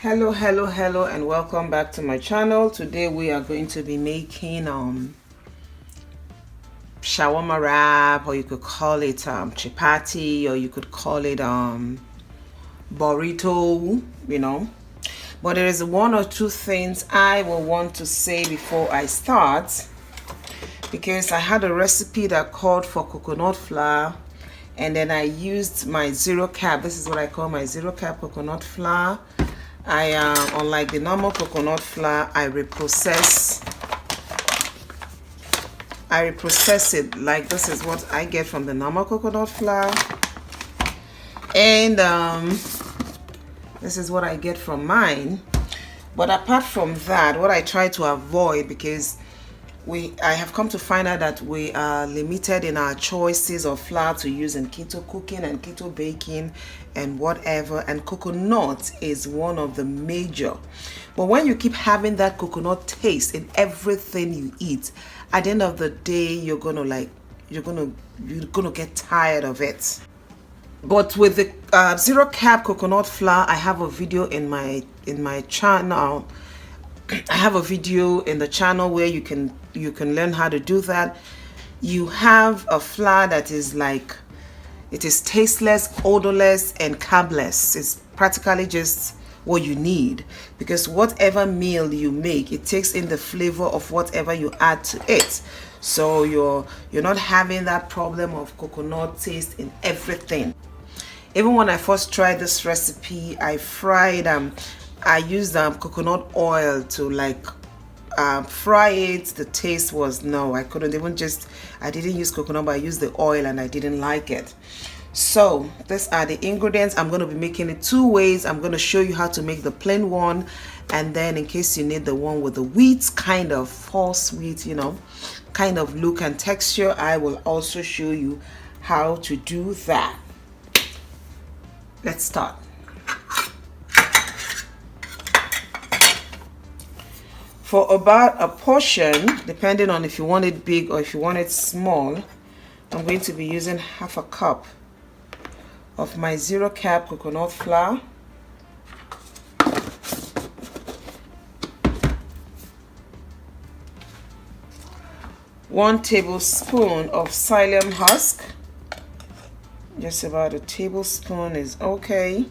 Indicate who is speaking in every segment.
Speaker 1: Hello and welcome back to my channel. Today we are going to be making shawarma wrap, or you could call it chapati, or you could call it burrito, but there is one or two things I will want to say before I start, because I had a recipe that called for coconut flour, and then I used my zero cap. This is what I call my zero cap coconut flour. Unlike the normal coconut flour, I reprocess it. Like, this is what I get from the normal coconut flour, and this is what I get from mine. But apart from that, what I try to avoid, because I have come to find out that we are limited in our choices of flour to use in keto cooking and keto baking and whatever, and coconut is one of the major. But when you keep having that coconut taste in everything you eat, at the end of the day, you're gonna get tired of it. But with the zero cap coconut flour, I have a video in my channel. I have a video in the channel where you can learn how to do that. You have a flour that is like, it is tasteless, odorless, and carbless. It's practically just what you need, because whatever meal you make, it takes in the flavor of whatever you add to it. So you're not having that problem of coconut taste in everything. Even when I first tried this recipe, I used coconut oil to fry it. The taste was no, I didn't use coconut, but I used the oil and I didn't like it. So these are the ingredients. I'm going to be making it two ways. I'm going to show you how to make the plain one, and then in case you need the one with the wheat, kind of false wheat, kind of look and texture, I will also show you how to do that. Let's start. For about a portion, depending on if you want it big or if you want it small, I'm going to be using half a cup of my zero cap coconut flour, one tablespoon of psyllium husk. Just about a tablespoon is okay.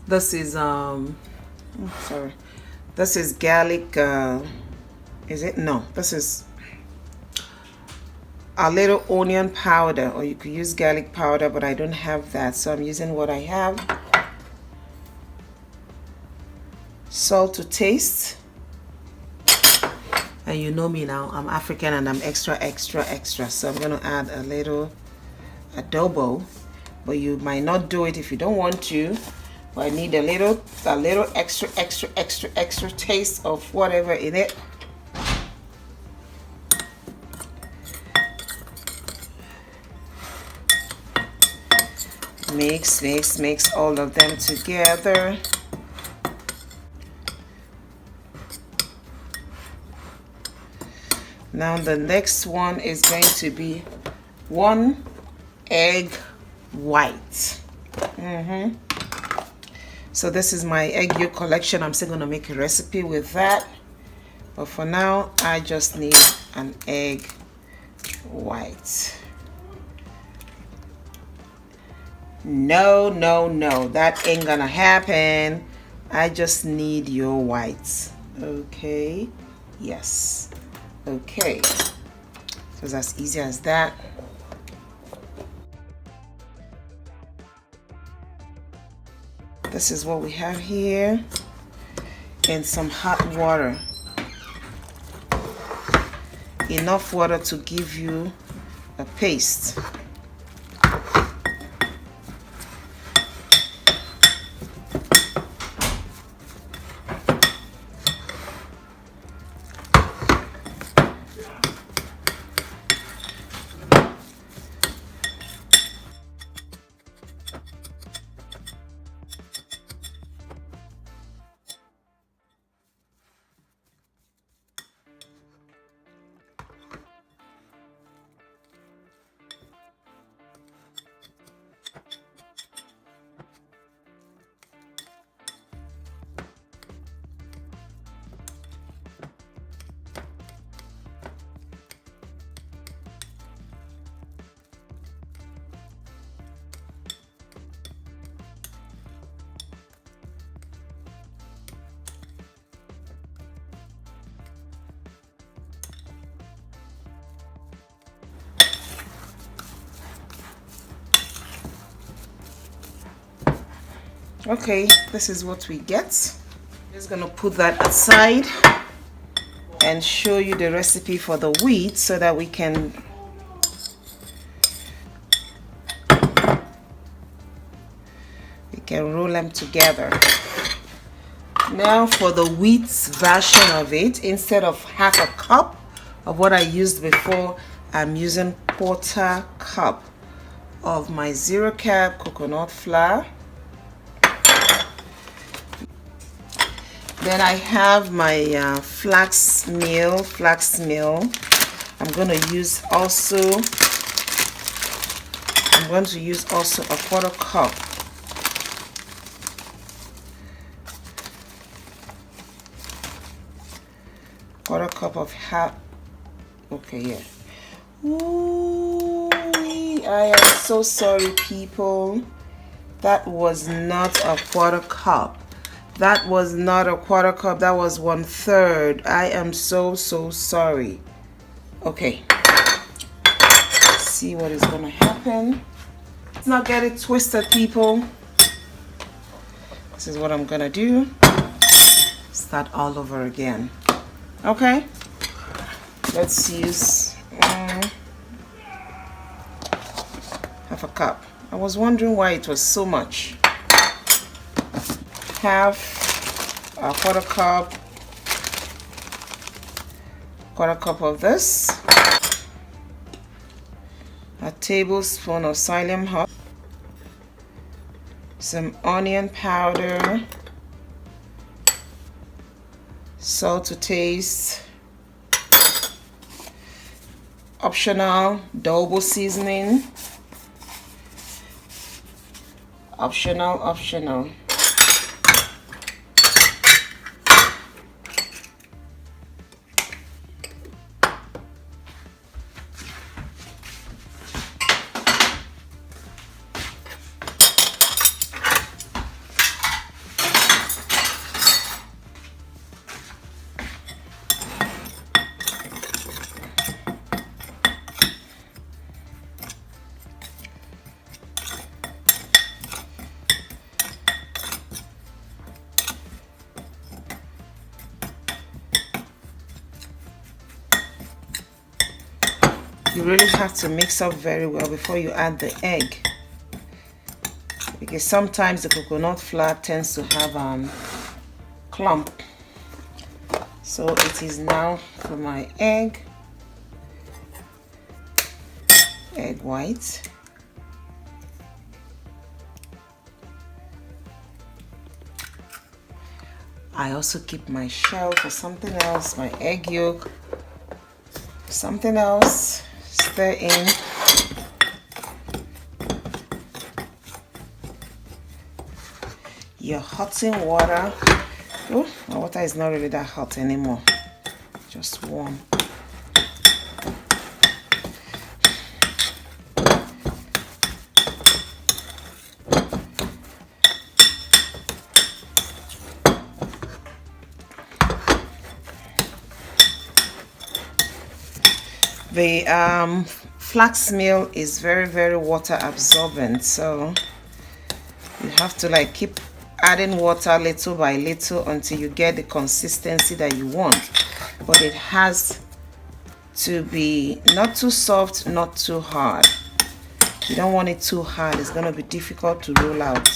Speaker 1: This is this is garlic. Is it? No, this is a little onion powder, or you could use garlic powder, but I don't have that, so I'm using what I have. Salt to taste. And you know me now, I'm African and I'm extra, so I'm going to add a little adobo, but you might not do it if you don't want to. But I need a little extra taste of whatever in it. Mix all of them together. Now the next one is going to be 1 egg white. So this is my egg yolk collection. I'm still going to make a recipe with that, but for now I just need an egg white. No, that ain't gonna happen. I just need your whites. Okay, yes. Okay, so it's as easy as that. This is what we have here, and some hot water. Enough water to give you a paste. Okay, this is what we get. I'm just gonna put that aside and show you the recipe for the wheat so that we can roll them together. Now for the wheat version of it, instead of half a cup of what I used before, I'm using 1/4 cup of my 0 carb coconut flour. Then I have my flax meal. I'm going to use also a 1/4 cup. Quarter cup of half. Okay, yeah. Ooh, I am so sorry, people. That was not a 1/4 cup. That was not a 1/4 cup. That was 1/3. I am so sorry. Okay. Let's see what is gonna happen. Let's not get it twisted, people. This is what I'm gonna do. Start all over again. Okay, let's use half a cup. I was wondering why it was so much. Half a 1/4 cup, 1/4 cup of this, a tablespoon of psyllium husk, some onion powder, salt to taste, optional double seasoning, optional. You really have to mix up very well before you add the egg, because sometimes the coconut flour tends to have clump. So it is now for my egg white. I also keep my shell for something else, my egg yolk, something else. Stir in. Your hot in water. Oh, my water is not really that hot anymore, just warm. The flax meal is very water absorbent, so you have to like keep adding water little by little until you get the consistency that you want. But it has to be not too soft, not too hard. You don't want it too hard, it's going to be difficult to roll out.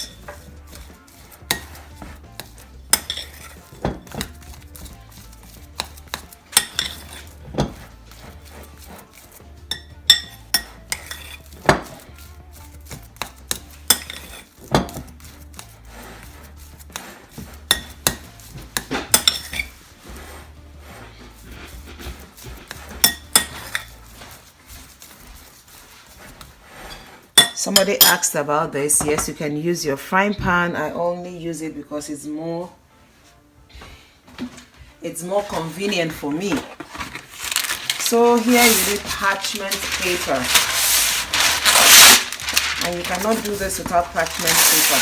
Speaker 1: Somebody asked about this. Yes, you can use your frying pan. I only use it because it's more convenient for me. So here you need parchment paper, and you cannot do this without parchment paper.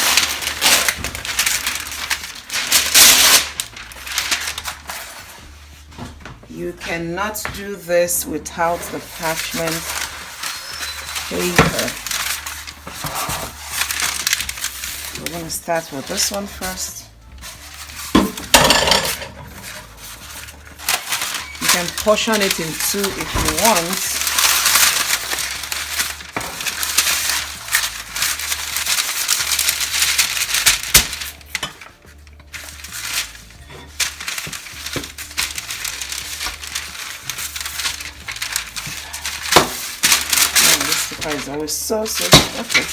Speaker 1: You cannot do this without the parchment paper. We're going to start with this one first. You can portion it in two if you want. It's always so okay.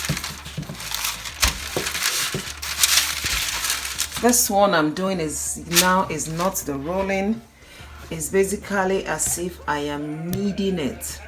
Speaker 1: This one I'm doing is not the rolling. It's basically as if I am kneading it.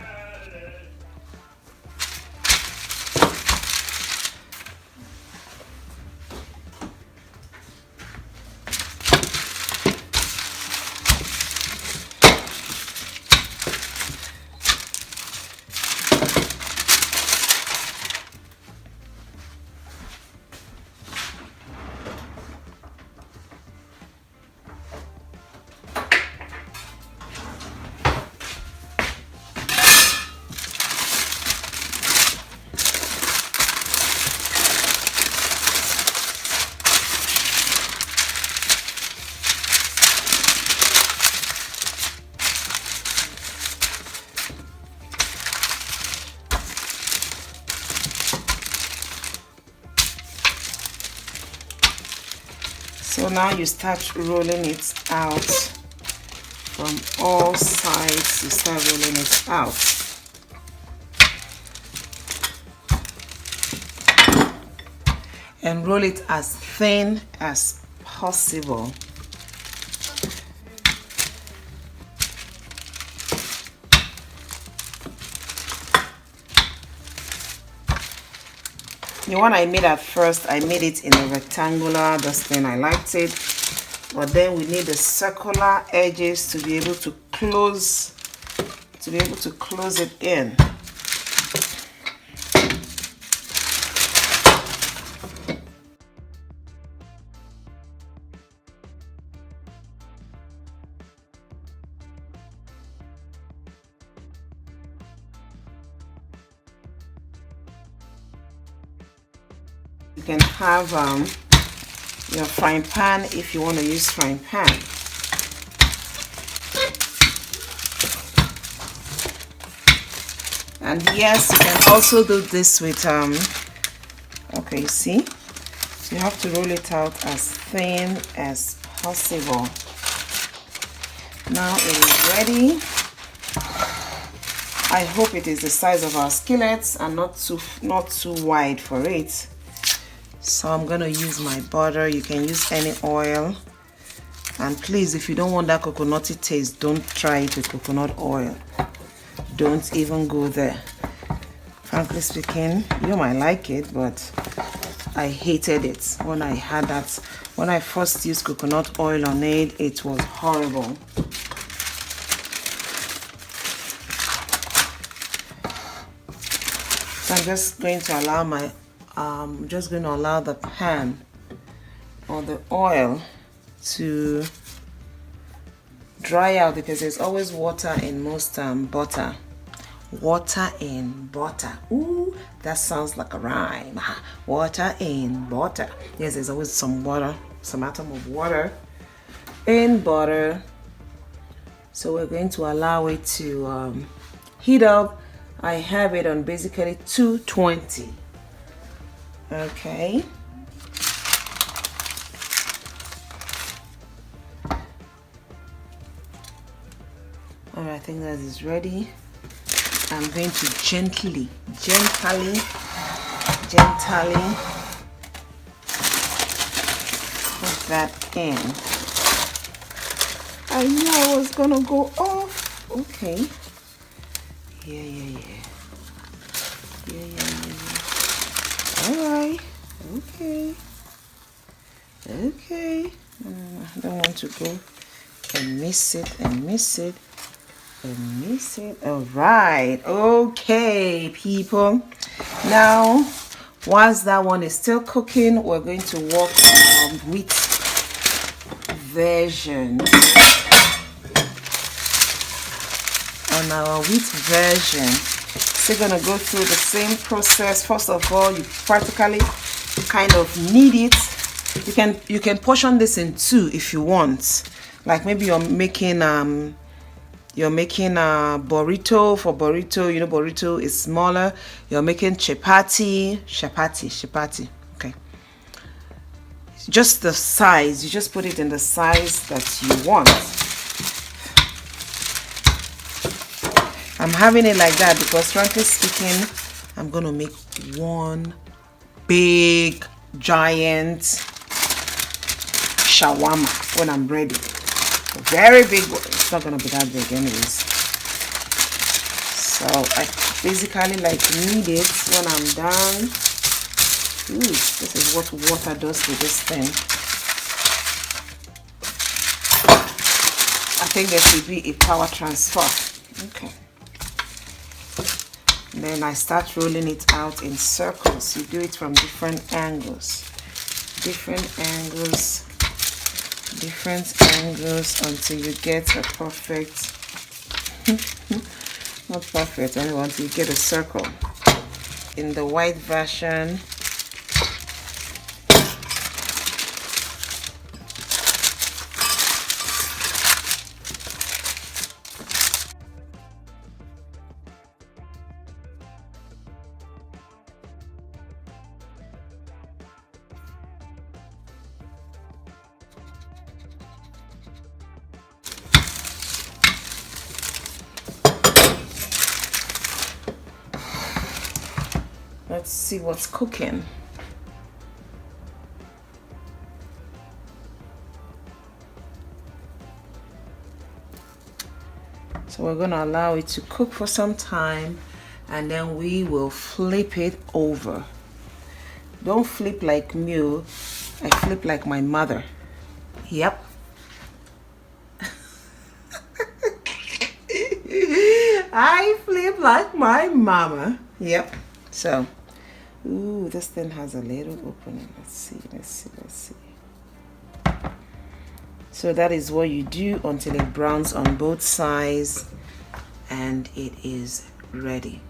Speaker 1: So now you start rolling it out from all sides. You start rolling it out. And roll it as thin as possible. The one I made at first, I made it in a rectangular, this thing, I liked it. But then we need the circular edges to be able to close it in. You can have your frying pan if you want to use frying pan. And yes, you can also do this with okay, see, so you have to roll it out as thin as possible. Now it is ready. I hope it is the size of our skillets and not too wide for it. So I'm gonna use my butter. You can use any oil, and please, if you don't want that coconutty taste, don't try it with coconut oil. Don't even go there. Frankly speaking, you might like it, but I hated it when I had that. When I first used coconut oil on it, it was horrible. So I'm just going to allow the pan or the oil to dry out, because there's always water in most butter. Water in butter. Ooh, that sounds like a rhyme. Water in butter. Yes, there's always some water, some atom of water in butter. So we're going to allow it to heat up. I have it on basically 220. Okay. All right, I think that is ready. I'm going to gently put that in. I knew I was gonna go off. Okay. Yeah. All right. Okay. I don't want to go and miss it. All right. Okay, people. Now, whilst that one is still cooking, we're going to work on wheat version. On our wheat version, so you're gonna go through the same process. First of all, you practically kind of knead it You can portion this in two if you want. Like maybe you're making a burrito. For burrito, you know, burrito is smaller. You're making chapati. Okay. Just the size. You just put it in the size that you want. I'm having it like that because, frankly speaking, I'm gonna make one big giant shawarma when I'm ready. A very big one. It's not gonna be that big anyways. So I basically like knead it when I'm done. Ooh, this is what water does to this thing. I think there should be a power transfer. Okay. And then I start rolling it out in circles. You do it from different angles. Different angles until you get a perfect, not perfect, anyway, until you get a circle. In the white version, let's see what's cooking. So we're going to allow it to cook for some time and then we will flip it over. Don't flip like me. I flip like my mother. Yep. I flip like my mama. Yep. So, ooh, this thing has a little opening. Let's see. So that is what you do until it browns on both sides and it is ready.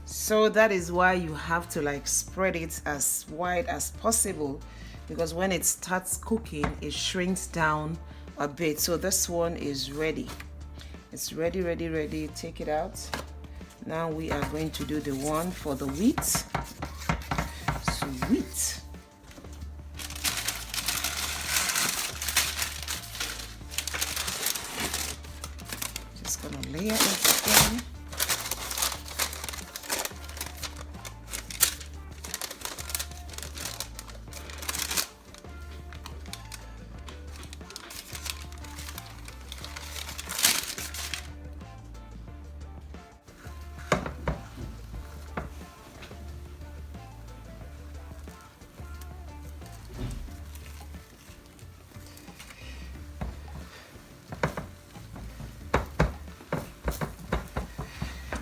Speaker 1: So that is why you have to like spread it as wide as possible, because when it starts cooking it shrinks down a bit. So this one is ready. It's ready. Take it out. Now we are going to do the one for the wheat. Sweet. Just gonna layer it again.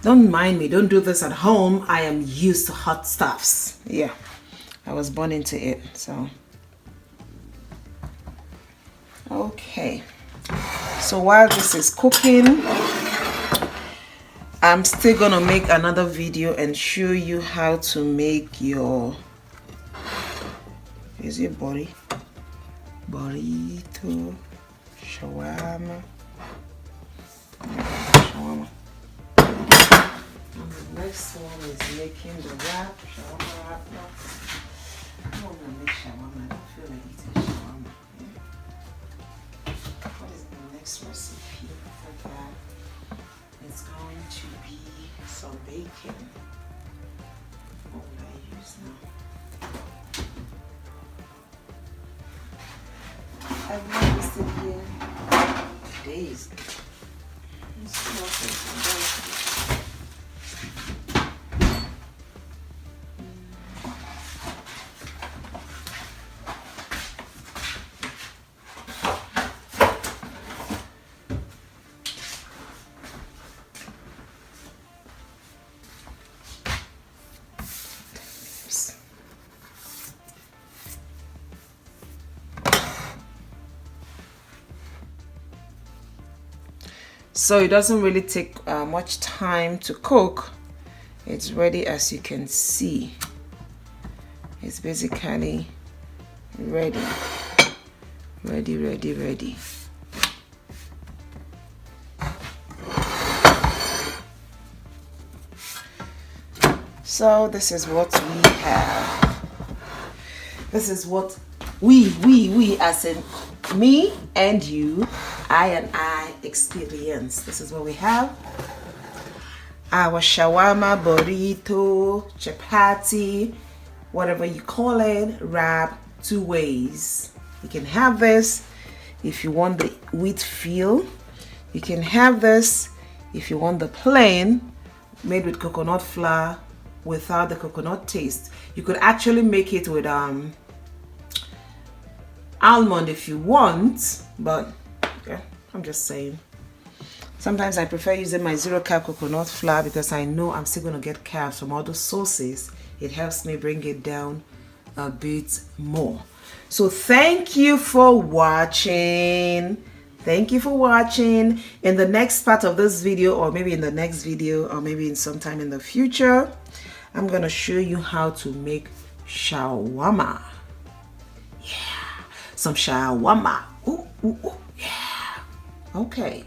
Speaker 1: Don't mind me, don't do this at home. I am used to hot stuffs. Yeah, I was born into it, so. Okay, so while this is cooking, I'm still gonna make another video and show you how to make your, is it burrito, shawarma. The next one is making the wrap, shawarma wrap. No, I don't want to make shawarma. I don't feel like eating shawarma. Yeah. What is the next recipe for that? It's going to be some bacon. What will I use now? I've not used it here days. Let's see what this is. So it doesn't really take much time to cook. It's ready, as you can see. It's basically ready. Ready. So this is what we have. This is what we as in me and you, I experience. This is what we have. Our shawarma, burrito, chapati, whatever you call it, wrap 2 ways. You can have this if you want the wheat feel. You can have this if you want the plain, made with coconut flour without the coconut taste. You could actually make it with almond if you want, but yeah, I'm just saying. Sometimes I prefer using my 0-carb coconut flour because I know I'm still going to get carbs from other sources. It helps me bring it down a bit more. So thank you for watching. Thank you for watching. In the next part of this video, or maybe in the next video, or maybe in some time in the future, I'm going to show you how to make shawarma. Yeah, some shawarma. Ooh, yeah. Okay.